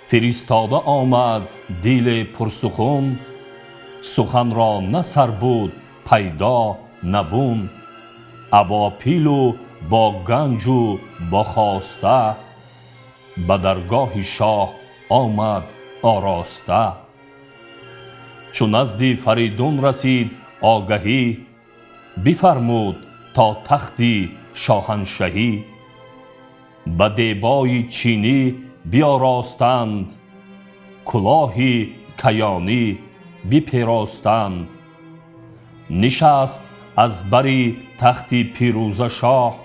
فرستاده آمد دل پرسخن، سخن را نه سر بود پیدا نبون. ابا پیل با گنج و با خواسته، به درگاه شاه آمد آراسته. چو نزد فریدون رسید آگهی، بفرمود تا تختی شاهنشهی. به دیبای چینی بیاراستند، کلاهی کیانی بپیراستند. نشست از بری تختی پیروزه شاه،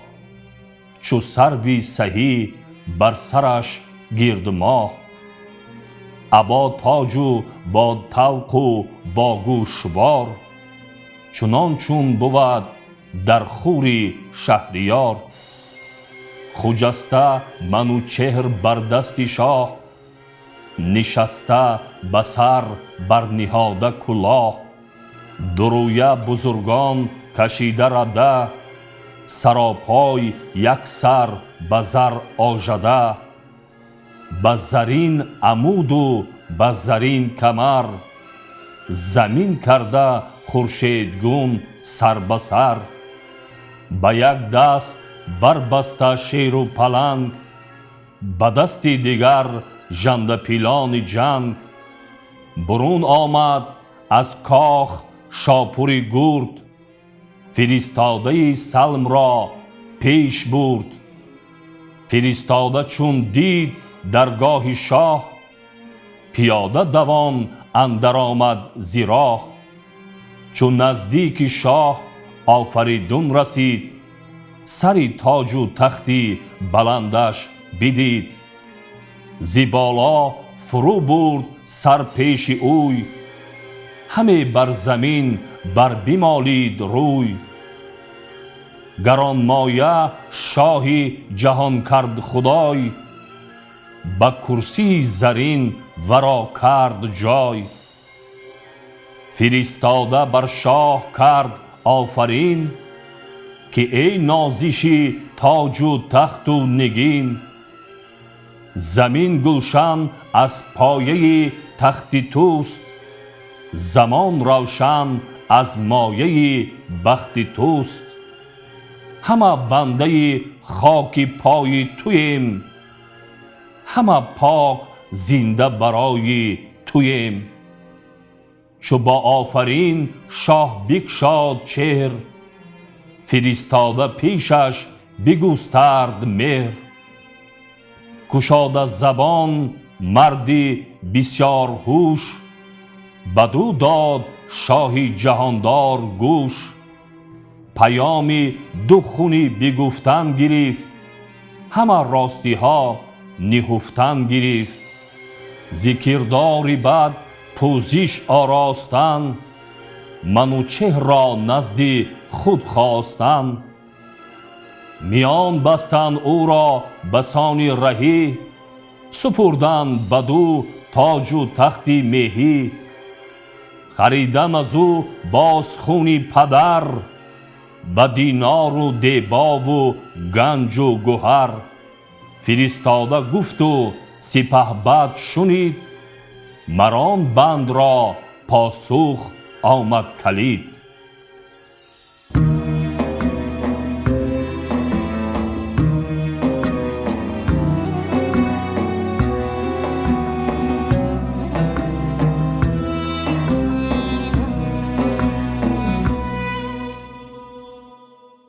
چو سروی سهی بر سرش گرد ماه. ابا تاج و با طوق و با گوشوار، چنان چون بود در خوری شهریار. خجسته منوچهر بر دست شاه، نشسته به سر بر نهاده کلاه. درویه بزرگان کشیده رده، سراپای یک سر به زر آژده. به زرین عمود و به زرین کمر، زمین کرده خورشیدگون سر به سر. به یک دست بربسته شیر و پلنگ، به دستی دیگر ژنده پیلان جنگ. برون آمد از کاخ شاپوری گرد، فرستاده سلم را پیش برد. فرستاده چون دید درگاه شاه، پیاده دوان اندر آمد ز راه. چون نزدیک شاه آفریدون رسید، سری تاج و تختی بلندش بدید. ز بالا فرو برد سر پیش اوی، همه بر زمین بر بمالید روی. گرانمایه شاهی جهان کرد خدای، به کرسی زرین ورا کرد جای. فرستاده بر شاه کرد آفرین، که ای نازشی تاج و تخت و نگین. زمین گلشن از پایه تخت توست، زمان روشن از مایه بخت توست. همه بنده خاک پای تویم، همه پاک زنده برای تویم. چو با آفرین شاه بگشاد چهر، فرستاده پیشش بگسترد مهر. گشاده زبان مردی بسیار هوش، بدو داد شاه جهاندار گوش. پیامی دو خونی بگفتن گرفت، همه راستی ها نهفتن گرفت. ز کردار بد پوزش آراستن، منوچهر را نزد خود خواستن. میان بستن او را بسان رهی، سپردن بدو تاج و تختی مهی. خریدن از او باز خونی پدر، به دینار و دیبا و گنج و گوهر. فرستاده گفت و سپهبد شنید، مران بند را پاسخ آمد کلید.